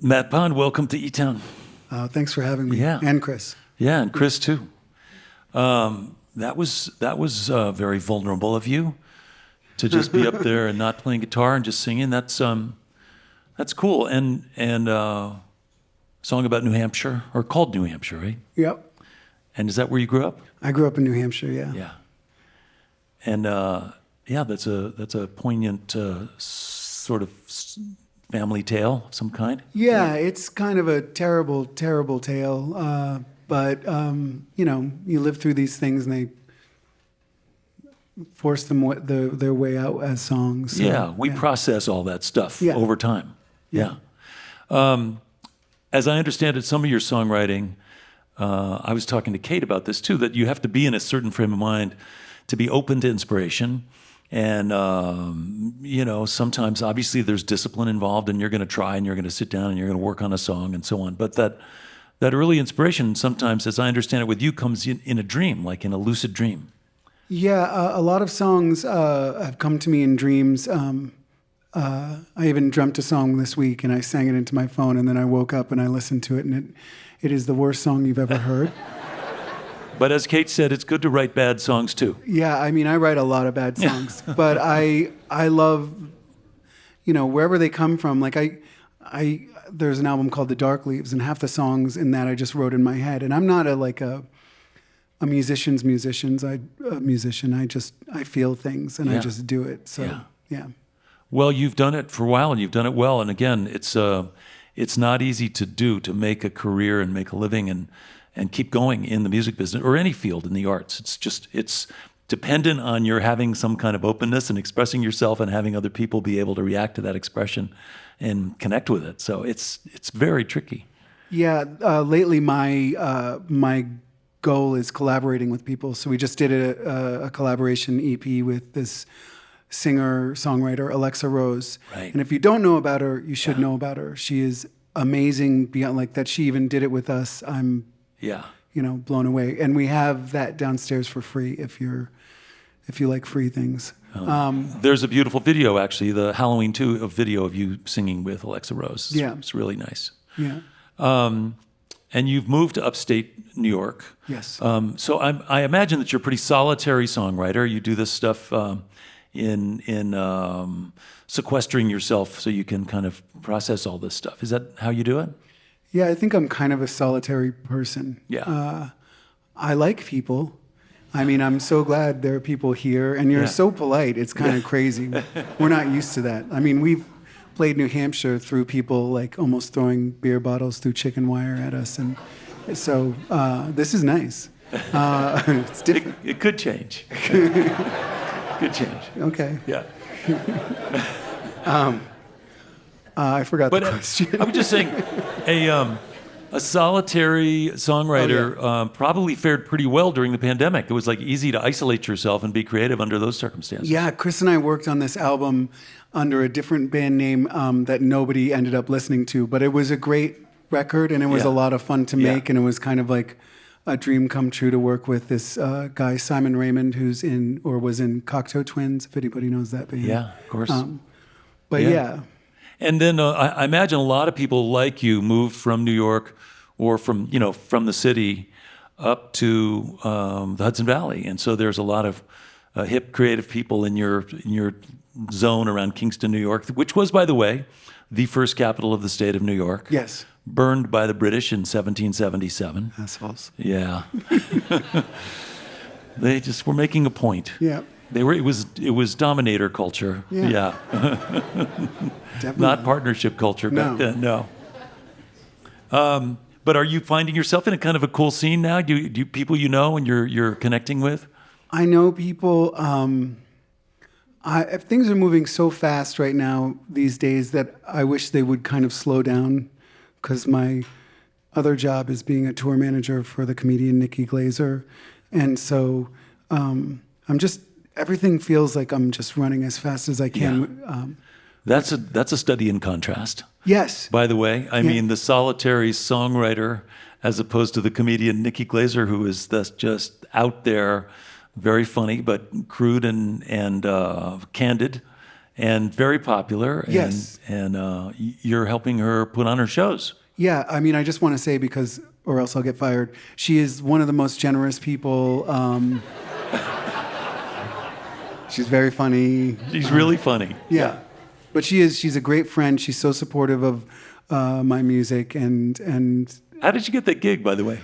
Matt Bond, welcome to eTown. Thanks for having me. Yeah. And Chris. Yeah, and Chris too. That was very vulnerable of you to just be up there and not playing guitar and just singing. That's cool. And song about New Hampshire, or called New Hampshire, right? Yep. And is that where you grew up? I grew up in New Hampshire, yeah. Yeah. And yeah, that's a poignant sort of family tale of some kind. Yeah, it's kind of a terrible, terrible tale. But you know, you live through these things, and they force them their way out as songs. So, yeah, we process all that stuff over time. Yeah. As I understand it, some of your songwriting, I was talking to Kate about this too, that you have to be in a certain frame of mind to be open to inspiration. And, you know, sometimes obviously there's discipline involved, and you're going to try and you're going to sit down and you're going to work on a song and so on. But that early inspiration sometimes, as I understand it with you, comes in a dream, like in a lucid dream. Yeah, a lot of songs have come to me in dreams. I even dreamt a song this week, and I sang it into my phone, and then I woke up and I listened to it, and it is the worst song you've ever heard. But as Kate said, it's good to write bad songs too. Yeah, I mean, I write a lot of bad songs, but I love, you know, wherever they come from. Like there's an album called The Dark Leaves, and half the songs in that I just wrote in my head. And I'm not a musician's musician. I feel things and I just do it. So yeah. Well, you've done it for a while, and you've done it well. And again, it's not easy to make a career and make a living and keep going in the music business or any field in the arts. It's dependent on your having some kind of openness and expressing yourself and having other people be able to react to that expression and connect with it. So it's very tricky. Yeah, lately my goal is collaborating with people. So we just did a collaboration EP with this singer-songwriter, Alexa Rose. Right. And if you don't know about her, you should know about her. She is amazing beyond, like, that she even did it with us. I'm blown away. And we have that downstairs for free if you like free things. There's a beautiful video, actually, the Halloween 2 video of you singing with Alexa Rose. It's really nice. Yeah. And you've moved to upstate New York. Yes. So I imagine that you're a pretty solitary songwriter. You do this stuff in sequestering yourself so you can kind of process all this stuff. Is that how you do it? Yeah, I think I'm kind of a solitary person. Yeah. I like people. I mean, I'm so glad there are people here, and you're so polite. It's kind of crazy. We're not used to that. I mean, we've played New Hampshire through people like almost throwing beer bottles through chicken wire at us, and so this is nice. It's different. It could change. Could change. Okay. Yeah. I forgot the question. I was just saying, a solitary songwriter probably fared pretty well during the pandemic. It was like easy to isolate yourself and be creative under those circumstances. Yeah, Chris and I worked on this album under a different band name that nobody ended up listening to, but it was a great record, and it was a lot of fun to make, and it was kind of like a dream come true to work with this guy, Simon Raymond, who's was in Cocteau Twins, if anybody knows that band. Yeah, of course. But yeah. And then I imagine a lot of people like you moved from New York or from the city up to the Hudson Valley. And so there's a lot of hip, creative people in your zone around Kingston, New York, which was, by the way, the first capital of the state of New York. Yes. Burned by the British in 1777. Assholes. Yeah. They just were making a point. Yeah. It was dominator culture. Yeah. Not partnership culture back then. No. But are you finding yourself in a kind of a cool scene now? Do you people you know and you're connecting with? I know people. Things are moving so fast right now these days that I wish they would kind of slow down, because my other job is being a tour manager for the comedian Nikki Glazer, and so everything feels like I'm just running as fast as I can. Yeah. That's a study in contrast. Yes. By the way, I mean the solitary songwriter as opposed to the comedian Nikki Glazer, who is just out there, very funny but crude and candid, and very popular. And, Yes. And you're helping her put on her shows. Yeah, I mean, I just want to say because, or else I'll get fired. She is one of the most generous people. She's very funny. She's really funny. Yeah. But she's a great friend. She's so supportive of my music and How did you get that gig, by the way?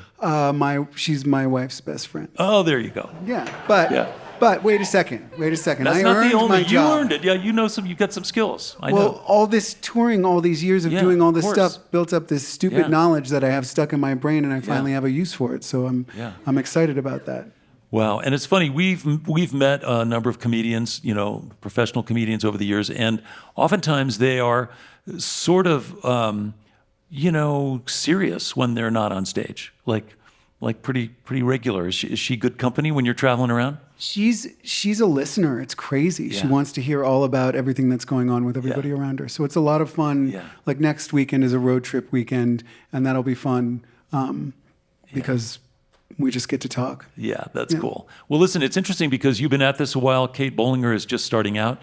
she's my wife's best friend. Oh, there you go. Yeah. Yeah. But wait a second. That's I not earned the only. my You job. earned it. Yeah, you got some skills. I Well, know. all this touring, all these years of Yeah, doing all this of course. stuff built up this stupid Yeah. knowledge that I have stuck in my brain, and I finally have a use for it. So Yeah. I'm excited about that. Wow, and it's funny. We've met a number of comedians, professional comedians over the years, and oftentimes they are sort of, serious when they're not on stage. Like pretty regular. Is she good company when you're traveling around? She's a listener. It's crazy. She Yeah. wants to hear all about everything that's going on with everybody around her. So it's a lot of fun. Yeah. Like next weekend is a road trip weekend, and that'll be fun because we just get to talk. Yeah, that's cool. Well, listen, it's interesting because you've been at this a while. Kate Bollinger is just starting out.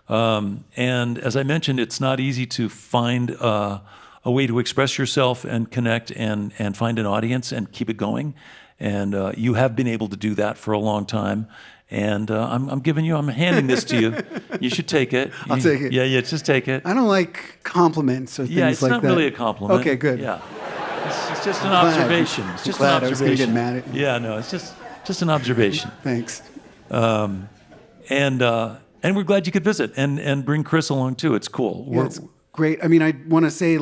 And as I mentioned, it's not easy to find a way to express yourself and connect and find an audience and keep it going. And you have been able to do that for a long time. And I'm handing this to you. You should take it. I'll take it. Yeah, just take it. I don't like compliments or things Yeah, it's like not that. really a compliment. Okay, good. Yeah. It's just an glad. observation. It's just Glad an I was gonna observation. get mad at you. Yeah, no, it's just an observation. Thanks. And we're glad you could visit and bring Chris along too. It's cool. Yeah, it's great. I mean, I want to say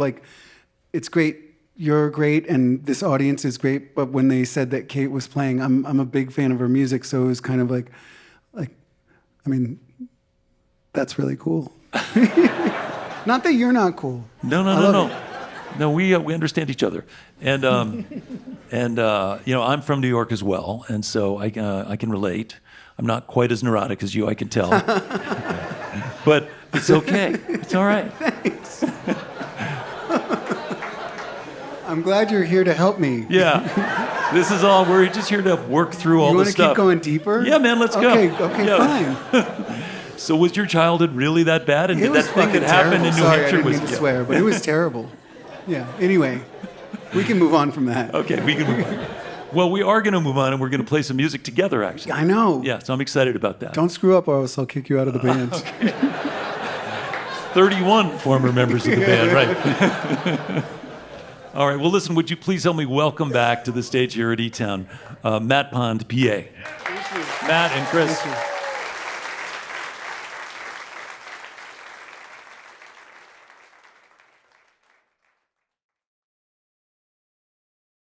it's great. You're great, and this audience is great. But when they said that Kate was playing, I'm a big fan of her music, so it was kind of like, I mean, that's really cool. Not that you're not cool. No. No, we understand each other, and I'm from New York as well, and so I can relate. I'm not quite as neurotic as you, I can tell, but it's okay. It's all right. Thanks. I'm glad you're here to help me. Yeah, this is all. We're just here to work through all You the want to stuff. keep going deeper? Yeah, man, let's go. Okay, Yeah. fine. So was your childhood really that bad? And It did was that thing fucking that happened terrible. in New Sorry, Hampshire I didn't was mean to swear, but it was terrible. Yeah. Anyway, we can move on from that. Okay, we can move on. Well, we are going to move on, and we're going to play some music together, actually. I know. Yeah, so I'm excited about that. Don't screw up, or else I'll kick you out of the band. 31 former members of the band, right? All right, well, listen, would you please help me welcome back to the stage here at eTown, Matt Pond, PA. Thank you. Matt and Chris. Thank you.